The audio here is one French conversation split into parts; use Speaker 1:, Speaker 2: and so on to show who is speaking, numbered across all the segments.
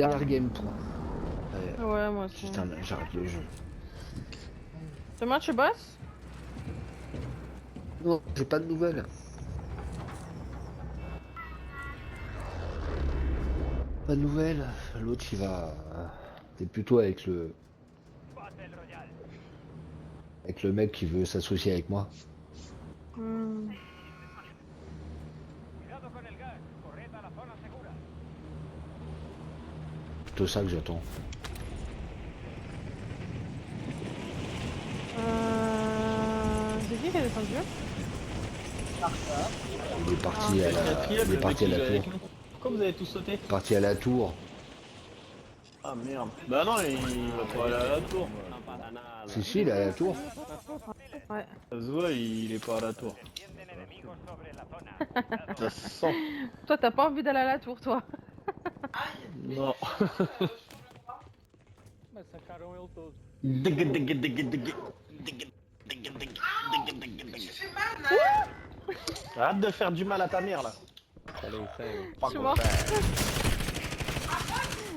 Speaker 1: dernière game 3.
Speaker 2: Ouais, moi aussi.
Speaker 1: Putain, j'arrête le jeu.
Speaker 2: Demain, tu bosses?
Speaker 1: Non, j'ai pas de nouvelles. Pas de nouvelles. L'autre, il va. C'est plutôt avec le mec qui veut s'associer avec moi.
Speaker 2: Hmm.
Speaker 1: C'est ça que j'attends.
Speaker 2: C'est qui est descendu?
Speaker 1: Il est parti
Speaker 2: Ah.
Speaker 1: à la.
Speaker 3: Quatrième,
Speaker 1: Il est
Speaker 3: le mec
Speaker 1: parti à
Speaker 3: qui
Speaker 1: la
Speaker 3: joue
Speaker 1: tour.
Speaker 3: avec nous. Pourquoi vous avez tous sauté?
Speaker 1: Parti à la tour.
Speaker 3: Ah merde. Bah non, il va pas aller à la tour.
Speaker 1: Si, il est à la tour.
Speaker 2: Ouais.
Speaker 3: Ça se voit, il est pas à la tour. Ça se sent.
Speaker 2: Toi, t'as pas envie d'aller à la tour, toi.
Speaker 3: Non.
Speaker 4: Mas sacaram eu todo.
Speaker 3: Arrête de faire du mal à ta mère là.
Speaker 4: Falei sério.
Speaker 2: Je suis mort.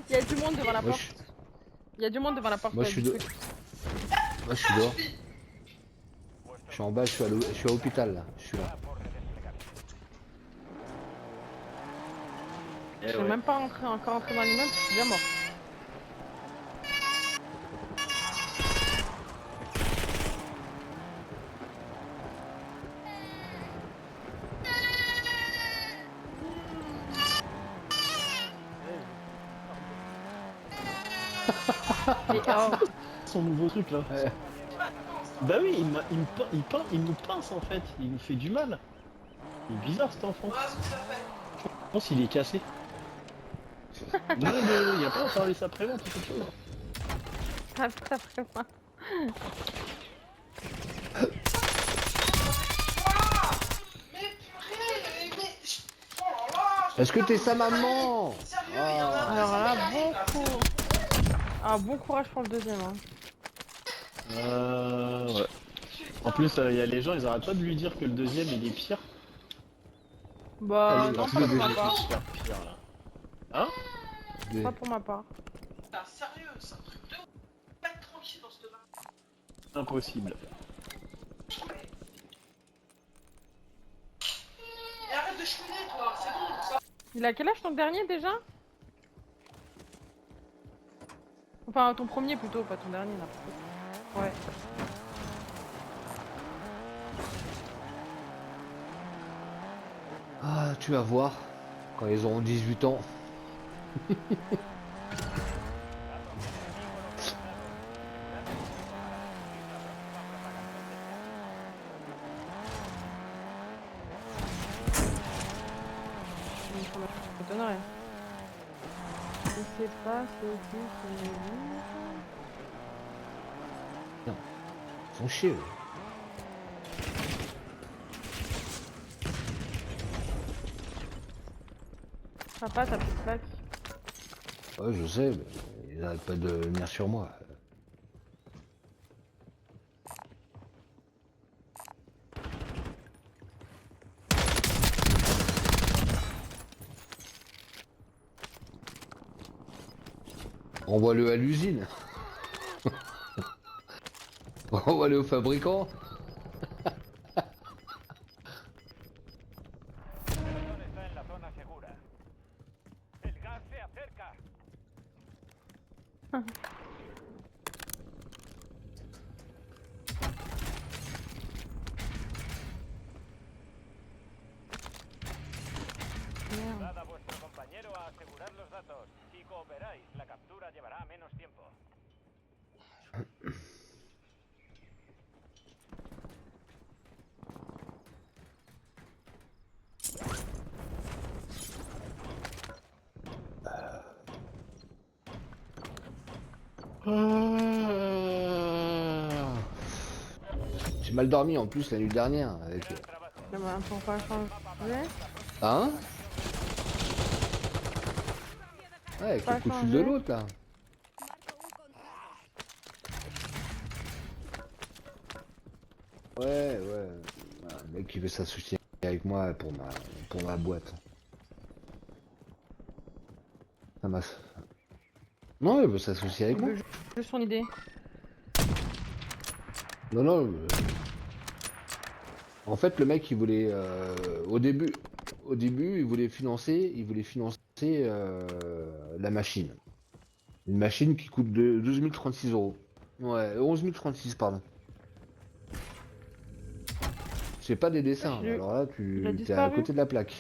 Speaker 2: Il y a du monde devant la
Speaker 1: Moi,
Speaker 2: porte. Il y a du monde devant la porte.
Speaker 1: Moi, je suis de... Moi, je suis dehors. Je suis en bas, je suis à l'hôpital là. Je suis là.
Speaker 2: Je suis même pas encore entré dans l'immeuble, je suis déjà mort. Et, oh,
Speaker 3: Son nouveau truc là.
Speaker 1: Ouais.
Speaker 3: Bah oui, il nous pince en fait. Il nous fait du mal. Il est bizarre cet enfant. Je pense qu'il est cassé. Non, il y a pas un service après-vente ou quelque chose.
Speaker 2: après moi.
Speaker 1: Est-ce que t'es sa maman? Ah.
Speaker 2: Alors là, bon courage pour le deuxième. Hein.
Speaker 3: Ouais. En plus, il y a les gens, ils arrêtent pas de lui dire que le deuxième il est pire.
Speaker 2: Bah,
Speaker 3: Il
Speaker 2: non,
Speaker 3: va
Speaker 2: pas pour ma
Speaker 3: se
Speaker 2: part.
Speaker 3: faire pire là. Hein?
Speaker 2: Pas pour ma part.
Speaker 5: Sérieux, c'est un truc de ouf. Pas être tranquille dans ce bain.
Speaker 3: Impossible.
Speaker 5: Et arrête de chouiner, toi, c'est bon, ça.
Speaker 2: Il a quel âge ton dernier déjà? Enfin, ton premier plutôt, pas ton dernier là. Ouais.
Speaker 1: Ah, tu vas voir. Quand ils auront 18 ans.
Speaker 2: Ça m'étonnerait. Je sais pas, c'est qui, c'est lui.
Speaker 1: Ils sont chiés. Eux.
Speaker 2: Papa, t'as plus de plaque.
Speaker 1: Ouais, je sais, mais ils arrêtent pas de venir sur moi. Envoie-le à l'usine. Envoie-le au fabricant.
Speaker 2: Merde.
Speaker 6: Dad a vuestro compañero a asegurar los datos. Si cooperáis, la captura llevará menos tiempo.
Speaker 1: J'ai mal dormi en plus la nuit dernière avec.
Speaker 2: Eh ben, pourquoi changer?
Speaker 1: Hein? Ouais, avec
Speaker 2: Pas
Speaker 1: le coup de fil
Speaker 2: changer.
Speaker 1: de l'autre là. Ouais. Un mec qui veut s'associer avec moi pour ma boîte. Ça m'a. Non, il veut s'associer avec
Speaker 2: Il
Speaker 1: moi.
Speaker 2: veut juste son idée.
Speaker 1: Non, non. En fait, le mec, il voulait au début, il voulait financer la machine. Une machine qui coûte 12 036 euros. Ouais, 11 036, pardon. C'est pas des dessins.
Speaker 2: Il-
Speaker 1: Alors là,
Speaker 2: il a
Speaker 1: tu t'es à
Speaker 2: disparu.
Speaker 1: côté de la plaque.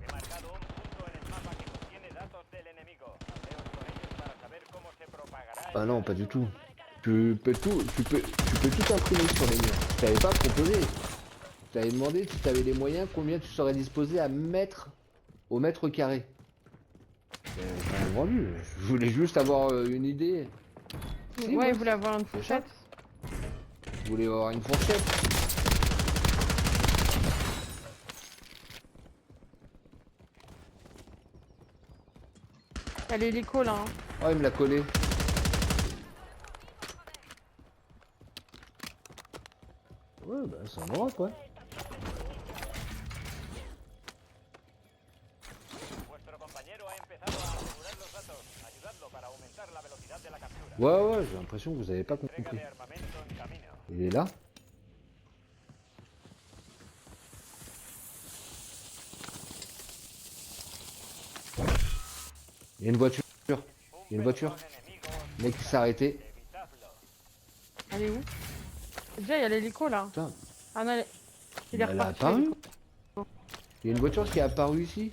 Speaker 6: He marcado un punto en el mapa que contiene datos del enemigo. Haceos con ellos para saber cómo se propagará
Speaker 1: Ah
Speaker 6: el
Speaker 1: non, pas du tout. Tu peux tout imprimer sur les murs. Je t'avais pas proposé. Je t'avais demandé si tu avais les moyens, combien tu serais disposé à mettre au mètre carré. J'ai rien vendu. Je voulais juste avoir une idée. Si,
Speaker 2: Ouais,
Speaker 1: ouais,
Speaker 2: il voulait avoir une
Speaker 1: c'est ça.
Speaker 2: fourchette.
Speaker 1: Je voulais avoir une fourchette.
Speaker 2: Il y a l'hélico là. Hein.
Speaker 1: Oh, il me l'a collé. Ouais, bah c'est en Europe, ouais.
Speaker 6: Vuestro compañero ha empezado a asegurar los datos. Ayudadlo para aumentar la velocidad de la captura.
Speaker 1: Ouais, ouais, j'ai l'impression que vous avez pas
Speaker 6: Entrega
Speaker 1: compris.
Speaker 6: de armamento en camino.
Speaker 1: Il est là. Il y a une voiture. Il y a une voiture.
Speaker 6: Pelotón enemigo.
Speaker 1: Le mec qui s'est arrêté.
Speaker 6: Evitadlo.
Speaker 2: Elle est où? Déjà, il y a l'hélico là.
Speaker 1: Putain,
Speaker 2: Ah non, il est
Speaker 1: elle a
Speaker 2: reparti.
Speaker 1: apparu.
Speaker 2: l'hélico.
Speaker 1: Il y a une voiture qui est apparue ici.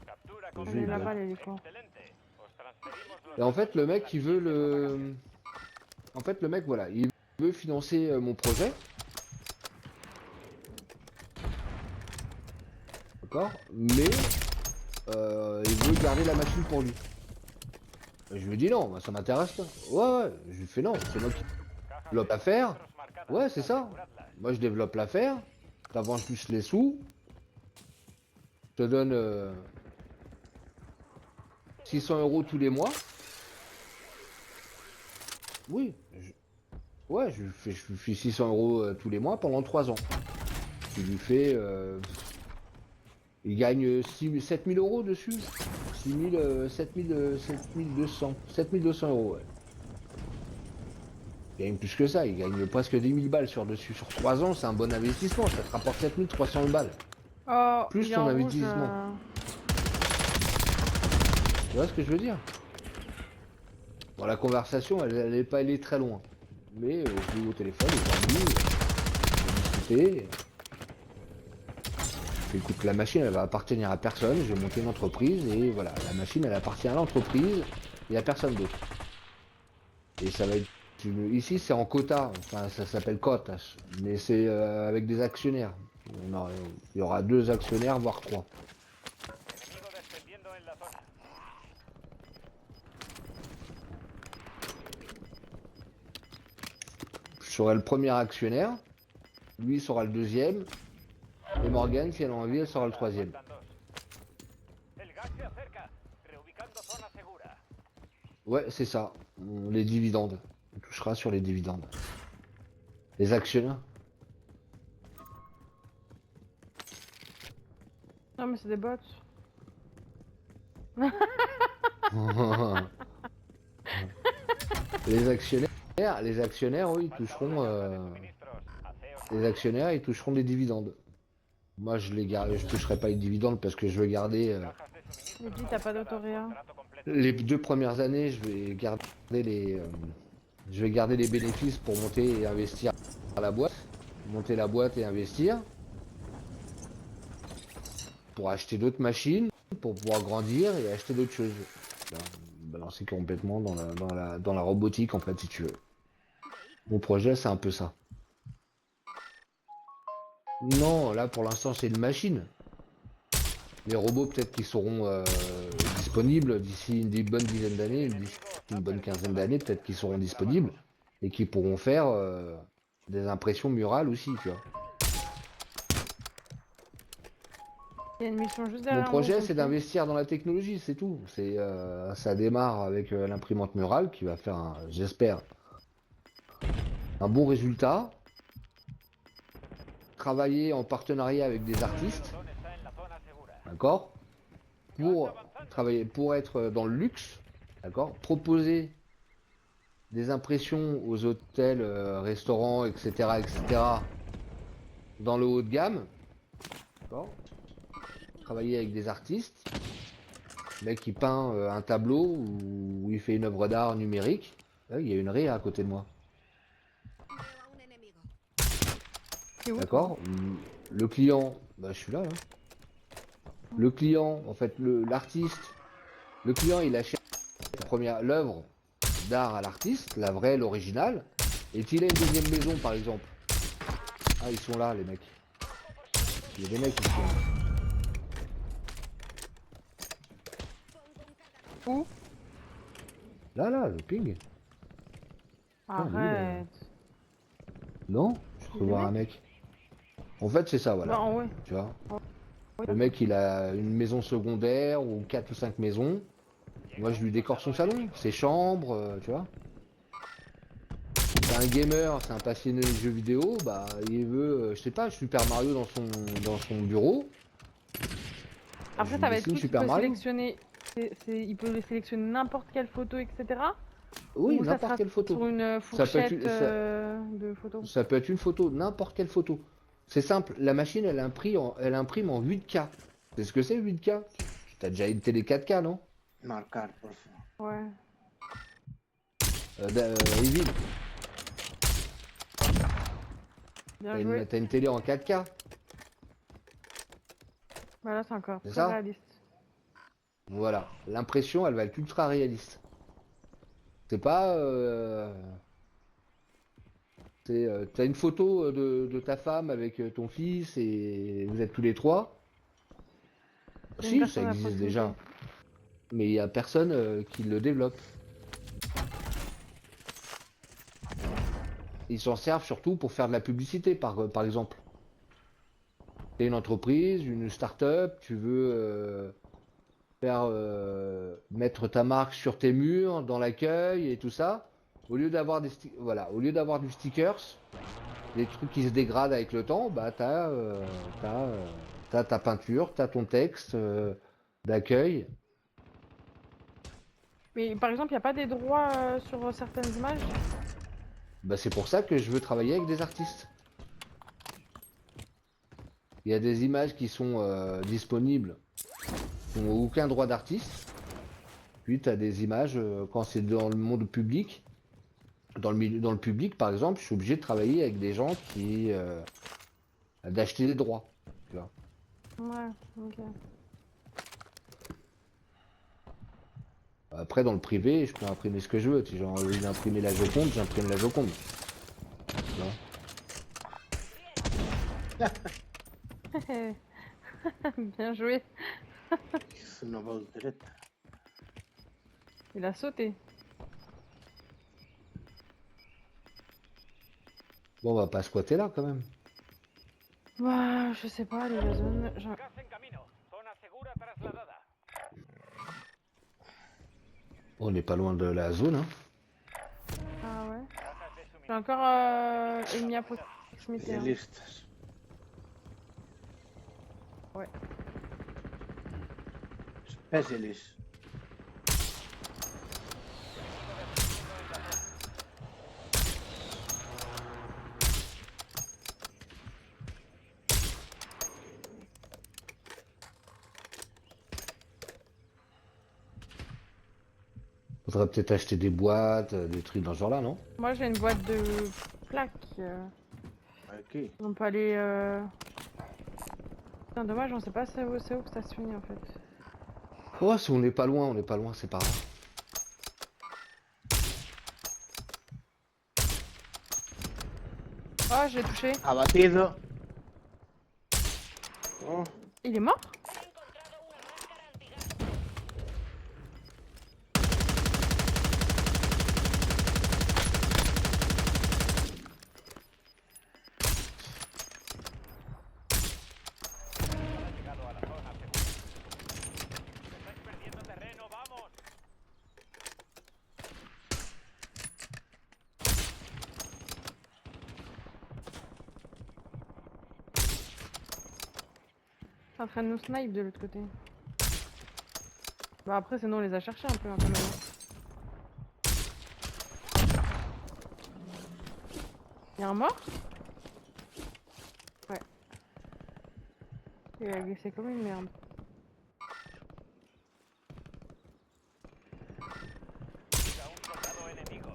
Speaker 6: Captura
Speaker 1: Elle
Speaker 2: Elle est
Speaker 1: est
Speaker 2: là-bas l'hélico.
Speaker 6: excelente. Os transferimos los
Speaker 1: Et en fait, le mec,
Speaker 6: datos
Speaker 1: il veut le... En fait, le mec, voilà, il veut financer mon projet. D'accord. Mais il veut garder la machine pour lui. Et je lui dis non, bah, ça m'intéresse pas. Ouais, ouais, je lui fais non, c'est moi qui
Speaker 6: cajas
Speaker 1: développe
Speaker 6: de
Speaker 1: l'affaire.
Speaker 6: suministros marcadas.
Speaker 1: Ouais, c'est ça.
Speaker 6: Aseguradlas.
Speaker 1: Moi, je développe l'affaire. T'avances juste les sous. Je te donne 600 euros tous les mois. Oui. Ouais, je lui fais 600 euros tous les mois pendant 3 ans. Je lui fais... il gagne 7000 euros dessus. 7200 euros, ouais. Il gagne plus que ça, il gagne presque 10 000 balles sur dessus. Sur 3 ans, c'est un bon investissement, ça te rapporte 7300 balles.
Speaker 2: Oh,
Speaker 1: Plus
Speaker 2: il est
Speaker 1: ton
Speaker 2: en rouge,
Speaker 1: investissement. Tu vois ce que je veux dire? Bon, la conversation, elle est pas allée très loin. Mais je l'ai eu au téléphone, il est venu, on a discuté. Écoute, la machine, elle va appartenir à personne. Je vais monter une entreprise et voilà, la machine, elle appartient à l'entreprise et à personne d'autre. Et ça va être... Ici, c'est en quota, enfin, ça s'appelle cote, mais c'est avec des actionnaires. Il y aura 2 actionnaires, voire 3.
Speaker 6: Enemigo descendiendo en la zona.
Speaker 1: Je serai le premier actionnaire, lui sera le deuxième, et Morgane, si elle a envie, elle sera le troisième.
Speaker 6: Faltan dos. El gas se acerca. Reubicando zona segura.
Speaker 1: Ouais, c'est ça, les dividendes. On touchera sur les dividendes. Les actionnaires.
Speaker 2: Non, mais c'est des bots.
Speaker 1: Les actionnaires, eux, ils toucheront.
Speaker 6: Suministros. Haceos
Speaker 1: Les actionnaires, ils toucheront des dividendes. Moi, je les garde, je toucherai pas les dividendes parce que je veux garder.
Speaker 6: cajas de suministros.
Speaker 2: Il dit, t'as pas d'autoréa.
Speaker 6: Contrato completo.
Speaker 1: Les 2 premières années, je vais garder les bénéfices pour monter et investir à la boîte, monter la boîte et investir, pour acheter d'autres machines, pour pouvoir grandir et acheter d'autres choses. Là, balancer complètement dans la robotique en fait, si tu veux. Mon projet, c'est un peu ça. Non, là pour l'instant, c'est une machine. Les robots, peut-être qu'ils seront disponibles d'ici une bonne dizaine d'années, d'ici une bonne quinzaine d'années, peut-être qu'ils seront disponibles et qu'ils pourront faire des impressions murales aussi, tu vois.
Speaker 2: Il y a une mission juste
Speaker 1: Mon
Speaker 2: derrière.
Speaker 1: projet,
Speaker 2: nous,
Speaker 1: c'est
Speaker 2: comme
Speaker 1: d'investir dans la technologie, c'est tout. C'est ça démarre avec l'imprimante murale qui va faire, j'espère, un bon résultat. Travailler en partenariat avec des artistes,
Speaker 6: Pelotón está en la zona segura.
Speaker 1: d'accord? pour travailler, pour être dans le luxe, d'accord, proposer des impressions aux hôtels, restaurants, etc., dans le haut de gamme, d'accord, travailler avec des artistes, le mec qui peint un tableau ou il fait une œuvre d'art numérique, là, il y a une réa à côté de moi,
Speaker 2: C'est où, toi?
Speaker 1: d'accord, le client, bah je suis là, le client, en fait, l'artiste, le client il achète l'œuvre d'art à l'artiste, la vraie, l'original, et qu'il a une deuxième maison par exemple. Ah, ils sont là les mecs. Il y a des mecs qui sont là.
Speaker 2: Où?
Speaker 1: Là, le ping. Ah, lui,
Speaker 2: Arrête.
Speaker 1: Non, je
Speaker 2: Des
Speaker 1: revois un mec. En fait, c'est ça, voilà.
Speaker 2: Bah, ouais.
Speaker 1: Tu vois.
Speaker 2: Ouais.
Speaker 1: Le mec, il a une maison secondaire ou 4 ou 5 maisons. Moi, je lui décore son salon, ses chambres, tu vois. C'est un gamer, c'est un passionné de jeux vidéo, bah il veut, je sais pas, Super Mario dans son bureau.
Speaker 2: Après,
Speaker 1: Je
Speaker 2: ça
Speaker 1: lui
Speaker 2: va être
Speaker 1: dessine
Speaker 2: qui
Speaker 1: Super
Speaker 2: peut
Speaker 1: Mario.
Speaker 2: sélectionner. Il peut sélectionner n'importe quelle photo, etc.
Speaker 1: Oui,
Speaker 2: Ou ça
Speaker 1: n'importe
Speaker 2: sera
Speaker 1: quelle photo.
Speaker 2: sur une
Speaker 1: Ça peut être,
Speaker 2: fourchette de photos.
Speaker 1: ça peut être une photo, n'importe quelle photo. C'est simple, la machine elle imprime en 8K. C'est ce que c'est 8K? T'as déjà une télé 4K, non?
Speaker 7: Marcar, por favor.
Speaker 2: Ouais.
Speaker 1: Evil,
Speaker 2: Bien joué.
Speaker 1: t'as une télé en 4K,
Speaker 2: Bah là, c'est encore
Speaker 1: c'est
Speaker 2: très
Speaker 1: ça?
Speaker 2: réaliste.
Speaker 1: Voilà, l'impression elle va être ultra réaliste. C'est pas... t'as une photo de ta femme avec ton fils et vous êtes tous les trois.
Speaker 2: Il y a une
Speaker 1: Si, ça
Speaker 2: personne à
Speaker 1: existe
Speaker 2: proximité.
Speaker 1: déjà. Mais il n'y a personne qui le développe. Ils s'en servent surtout pour faire de la publicité, par exemple. T'es une entreprise, une start-up, tu veux mettre ta marque sur tes murs, dans l'accueil et tout ça. Au lieu d'avoir voilà, au lieu d'avoir du stickers, des trucs qui se dégradent avec le temps, bah t'as ta peinture, t'as ton texte d'accueil.
Speaker 2: Mais par exemple, il n'y a pas des droits sur certaines images?
Speaker 1: Bah c'est pour ça que je veux travailler avec des artistes. Il y a des images qui sont disponibles, qui n'ont aucun droit d'artiste. Puis tu as des images, quand c'est dans le monde public, dans le public par exemple, je suis obligé de travailler avec des gens qui d'acheter des droits. Tu vois.
Speaker 2: Ouais, ok.
Speaker 1: Après dans le privé, je peux imprimer ce que je veux. Si j'ai envie d'imprimer la Joconde, j'imprime la Joconde. Tu vois.
Speaker 2: Bien joué.
Speaker 7: Es una voz directa.
Speaker 2: Il a sauté.
Speaker 1: Bon, on va pas squatter là quand même.
Speaker 2: Bah, je sais pas, les zones.
Speaker 6: Gas en camino. Zona segura trasladada.
Speaker 1: On n'est pas loin de la zone, hein.
Speaker 6: Cajas
Speaker 2: Ah ouais.
Speaker 6: de
Speaker 2: J'ai
Speaker 6: suministro.
Speaker 2: encore ennemi à proximité. Hein.
Speaker 7: Especialistas.
Speaker 2: Ouais.
Speaker 7: Specialists.
Speaker 1: Faudrait peut-être acheter des boîtes, des trucs dans ce genre là, non?
Speaker 2: Moi, j'ai une boîte de plaques.
Speaker 7: Aquí.
Speaker 2: On peut aller. Putain, dommage, on sait pas c'est où que ça se finit en fait.
Speaker 1: Oh, si on n'est pas loin, c'est pas grave.
Speaker 2: Oh, j'ai touché.
Speaker 7: Abatido. Oh,
Speaker 2: Il est mort?
Speaker 6: Ha llegado a la zona segura. Estáis perdiendo terreno, vamos.
Speaker 2: T'es en train de nous snipe de l'autre côté. Bah après, sinon on les a cherchés un peu, hein, quand même. Y'a un mort? Ouais. Il a glissé comme une merde.
Speaker 6: A un soldado enemigo.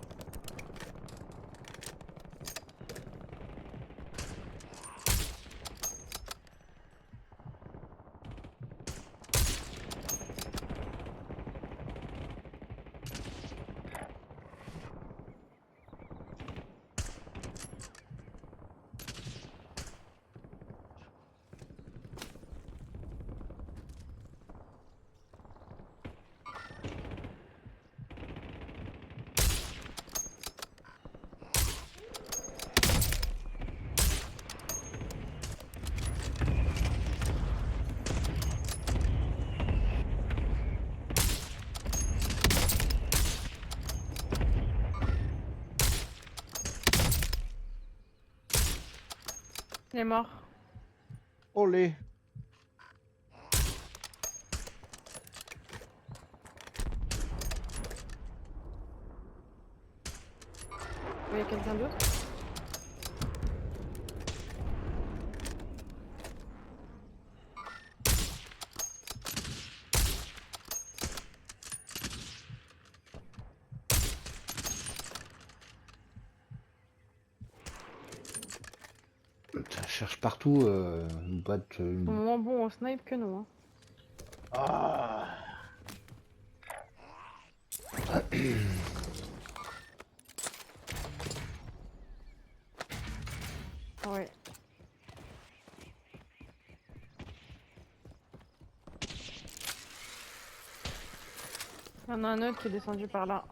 Speaker 2: Il est mort.
Speaker 7: Olé.
Speaker 2: Vous voyez quelqu'un d'autre?
Speaker 1: Putain, je cherche partout une boîte.
Speaker 2: Au moment bon, on snipe que nous. Hein.
Speaker 7: Ah.
Speaker 2: Ouais. Il y en a un autre qui est descendu par là.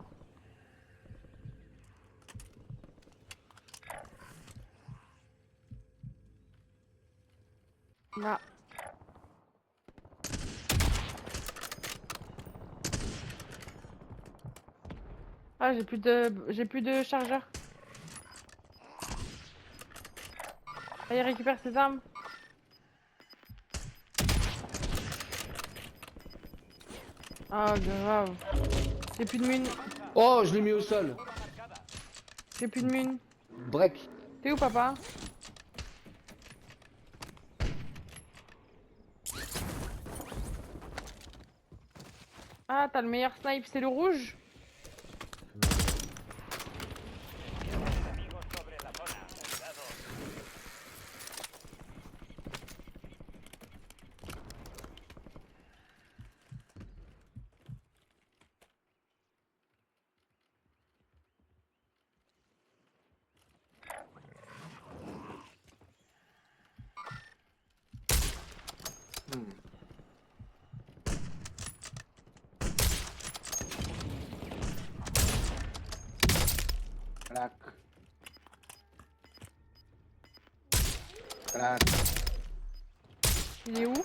Speaker 2: Là. Ah, j'ai plus de chargeur. Allez, récupère ses armes. Ah, grave. J'ai plus de mine.
Speaker 1: Oh, je l'ai mis au sol.
Speaker 2: J'ai plus de mine.
Speaker 1: Break.
Speaker 2: T'es où, papa? Ah, t'as le meilleur snipe, c'est le rouge?
Speaker 6: Enemigos sobre la zona. Cuidado.
Speaker 7: Hmm. Crack. Crack.
Speaker 2: Il est où?
Speaker 1: Ils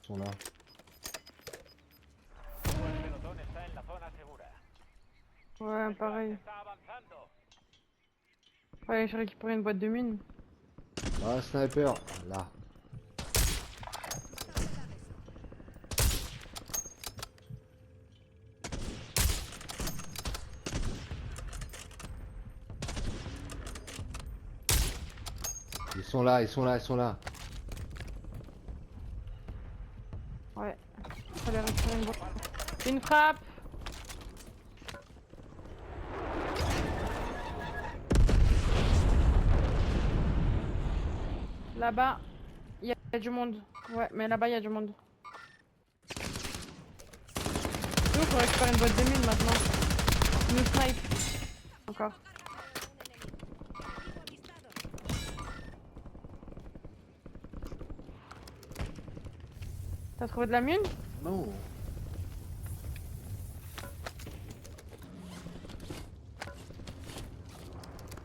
Speaker 1: sont là.
Speaker 6: El pelotón está en la zona segura.
Speaker 2: Ouais, pareil.
Speaker 6: Está avanzando.
Speaker 2: Faut aller récupérer une boîte de mine.
Speaker 1: Ah, sniper. Là. Ils sont là, ils sont là, ils sont là.
Speaker 2: Ouais. Faut aller récupérer une boîte. Une frappe! Là-bas, il y a du monde. Ouais, mais là-bas, il y a du monde. Nous, faut récupérer une boîte de mine maintenant. Nous snipe. Encore. T'as trouvé de la mine?
Speaker 7: Non.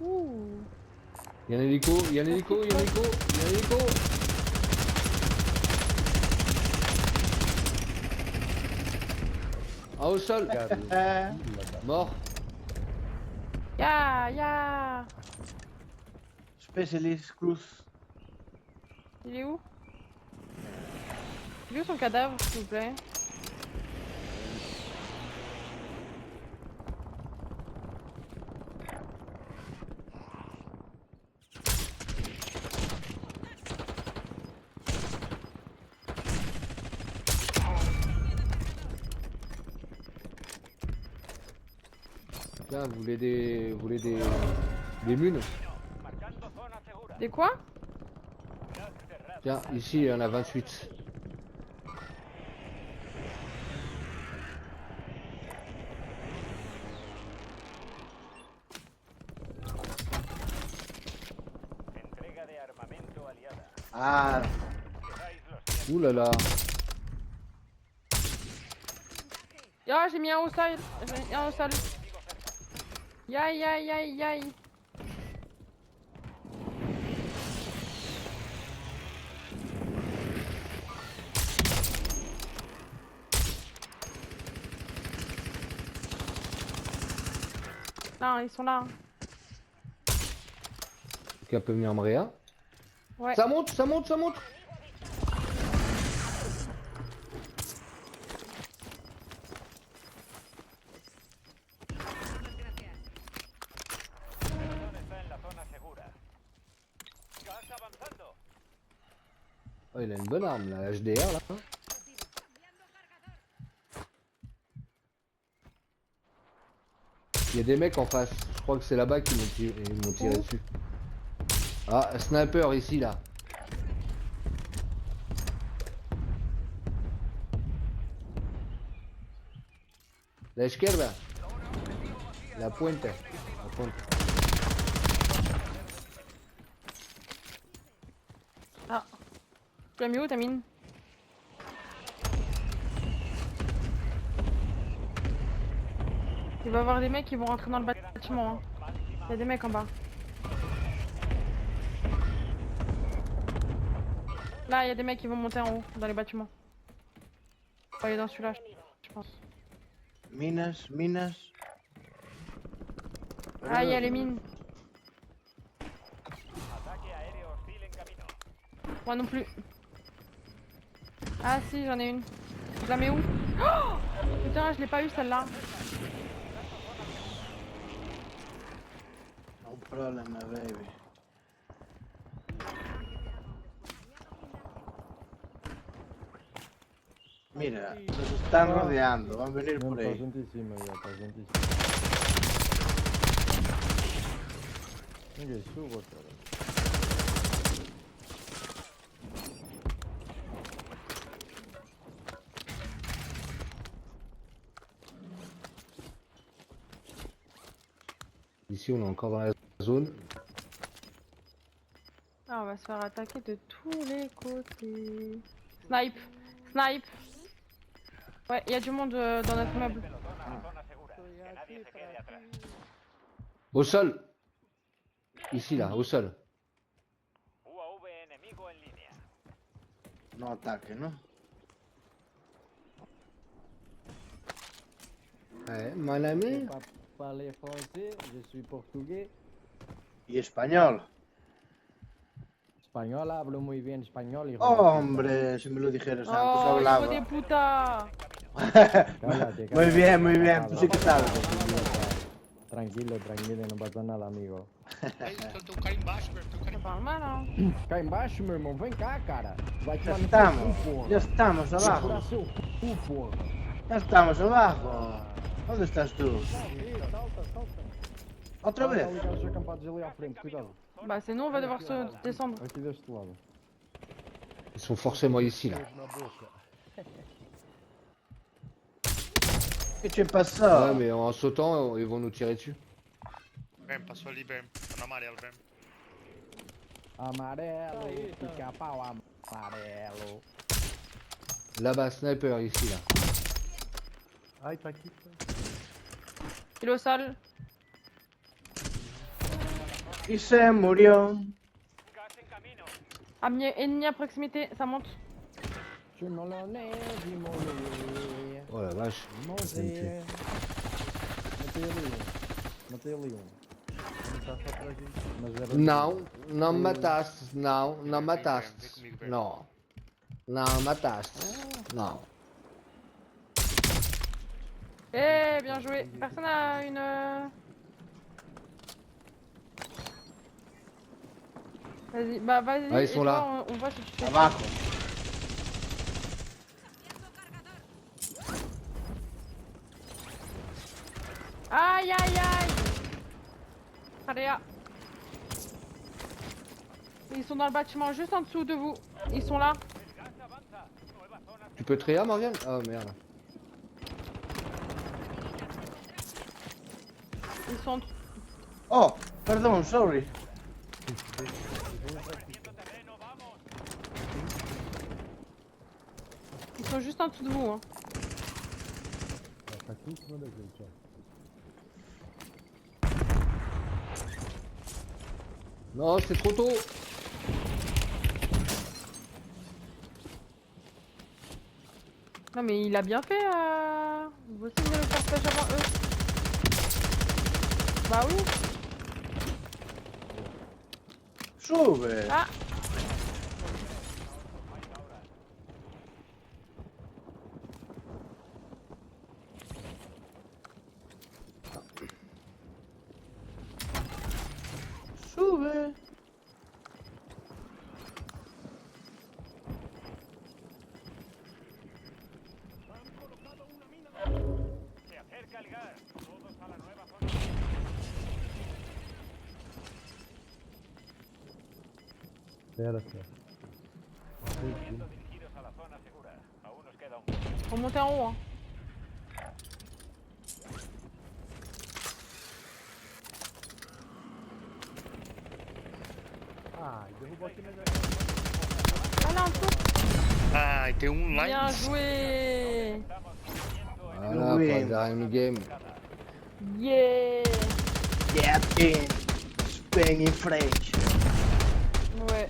Speaker 2: Ouh.
Speaker 1: Il y a un hélico, il y a un hélico, il y a un hélico, il y a un hélico. Ah, au sol. Mort.
Speaker 2: Ya.
Speaker 7: Specialist Cruise.
Speaker 2: Il est où? Il est où son cadavre, s'il vous plaît?
Speaker 1: Tiens, vous voulez des... Vous voulez des munes?
Speaker 6: Marcando zona segura.
Speaker 2: Des quoi?
Speaker 6: Gas cerrado.
Speaker 1: Tiens, ici il y en a 28.
Speaker 6: Entrega de armamento aliada.
Speaker 7: Ah,
Speaker 6: Quedáis los 100.
Speaker 1: Ouh là là.
Speaker 2: Ah, j'ai mis un au sol. J'ai mis un au sol. Yaï, aïe, aïe, aïe. Là, ils sont là.
Speaker 1: Quelqu'un peut venir me réa?
Speaker 2: Ouais.
Speaker 1: Ça monte, ça monte, ça monte.
Speaker 6: Zona está en la zona segura. Gas avanzando.
Speaker 1: Oh, il a une bonne arme, la HDR là. Il y a des mecs en face. Je crois que c'est là-bas qu'ils m'ont tiré
Speaker 2: Où?
Speaker 1: dessus. Ah, sniper ici là. La izquierda. La puente. La puente.
Speaker 2: Ah. Tu l'as mis où ta mine? Il va y avoir des mecs qui vont rentrer dans le bâtiment. Hein. Il y a des mecs en bas. Là, il y a des mecs qui vont monter en haut, dans les bâtiments. On va aller dans celui-là, je pense.
Speaker 7: minas, minas.
Speaker 2: Ah, il y a les mines.
Speaker 6: Ataque aéreo hostil en camino.
Speaker 2: Moi non plus. Ah si, j'en ai une. Je la mets où? Oh putain, je l'ai pas eu celle-là.
Speaker 7: No problema, baby. Mira, nos están rodeando, van a venir por
Speaker 4: Está
Speaker 7: ahí.
Speaker 4: gente em cima, já, está gente em cima. Ninguém suba, cara.
Speaker 1: Ici on est encore dans la zone.
Speaker 2: Ah, on va se faire attaquer de tous les côtés. Snipe! Snipe! Ouais, il y a du monde dans notre meuble.
Speaker 6: Pelotón a la zona segura. Que nadie se quede atrás.
Speaker 1: Au sol. Ici là, au sol.
Speaker 6: UAV enemigo en línea.
Speaker 7: No ataque, ¿no?
Speaker 1: Ouais, mon ami.
Speaker 4: Pas parler français, je suis portugais.
Speaker 7: Y español.
Speaker 4: Español, hablo muy bien español. hijo de
Speaker 7: Oh,
Speaker 4: puta.
Speaker 7: hombre, si me lo dijeras antes
Speaker 2: Oh, hijo de
Speaker 7: hablaba.
Speaker 2: puta!
Speaker 7: Muy bien, muy bien, tú sí que sabes.
Speaker 4: Tranquilo, tranquilo, não passa nada, amigo.
Speaker 8: Aí, tem um cara embaixo, velho. Tem um cara
Speaker 2: Ça
Speaker 8: embaixo.
Speaker 2: parle mal, hein?
Speaker 4: Cá embaixo, meu irmão, vem cá, cara. Vai
Speaker 7: Ya
Speaker 4: tomar no
Speaker 7: estamos,
Speaker 4: seu cu,
Speaker 7: ya
Speaker 4: porra.
Speaker 7: estamos
Speaker 4: Vai
Speaker 7: abajo.
Speaker 4: furar seu cu, porra.
Speaker 7: Ya estamos abajo. ¿Dónde estás tú?
Speaker 4: Salta, salta.
Speaker 7: ¿Otra vez?
Speaker 4: Olha os gajos acampados ali à frente, cuidado.
Speaker 2: Bah, c'est nous, on va devoir se descendre.
Speaker 4: Aqui deste lado.
Speaker 1: Ils sont forcément ici là.
Speaker 4: Na boca.
Speaker 7: ¿Qué te
Speaker 1: Ouais,
Speaker 7: pasó?
Speaker 1: mais en sautant, ils vont nous tirer dessus.
Speaker 8: Bem, passou ali, bem. Tá no amarelo, bem.
Speaker 4: Amarelo, pica-pau amarelo.
Speaker 1: Là-bas, sniper ici là.
Speaker 4: Ai, tá aqui.
Speaker 2: Il est au sol.
Speaker 7: Y se murió.
Speaker 6: Gas en camino.
Speaker 2: Ennemi à proximité, ça monte.
Speaker 4: Je me l'en ai dit, mon loup.
Speaker 1: Oh la vache.
Speaker 4: Matei ali. Matei ali um. Mas era
Speaker 1: Não, não me mataste. Não, não me mataste. Não. Não me mataste. Non.
Speaker 2: Eh, bien joué. Personne a une... Vas-y, bah vas-y.
Speaker 1: Ouais, ils sont
Speaker 2: et
Speaker 1: là.
Speaker 2: toi, on voit si tu fais...
Speaker 7: Abajo.
Speaker 2: Aïe aïe aïe. Aria. Ils sont dans le bâtiment juste en dessous de vous. Ils sont là.
Speaker 1: Tu peux Tréa, Morgane? Oh merde.
Speaker 2: Ils sont.
Speaker 7: Oh, perdón, sorry.
Speaker 2: Ils sont juste en dessous de vous. Hein.
Speaker 4: Tá aqui em cima da gente, ó.
Speaker 1: Non, c'est trop tôt.
Speaker 2: Non mais il a bien fait. Vous aussi vous allez le partage avant eux. Bah oui.
Speaker 7: Sube.
Speaker 2: Ah.
Speaker 7: Sube.
Speaker 6: Se acerca el gas. Todos a la nueva zona.
Speaker 4: Espera, cara.
Speaker 6: Siendo dirigidos a la zona segura. Aún nos queda un poco.
Speaker 2: Faut monter en haut. Hein.
Speaker 4: Ah, derrubou aqui na
Speaker 2: Ah là en dessous.
Speaker 8: Ai, tem um lá
Speaker 2: Bien
Speaker 8: em
Speaker 2: joué.
Speaker 1: Voilà,
Speaker 7: Oui.
Speaker 1: pour le dernier game.
Speaker 2: Yeah.
Speaker 7: Captain. Spain in French.
Speaker 2: Ouais.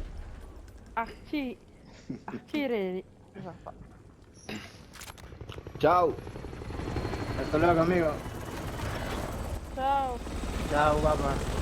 Speaker 2: Artillerie. Enfin,
Speaker 1: Ciao.
Speaker 7: Hasta luego, amigo.
Speaker 2: ciao.
Speaker 7: Ciao, papá.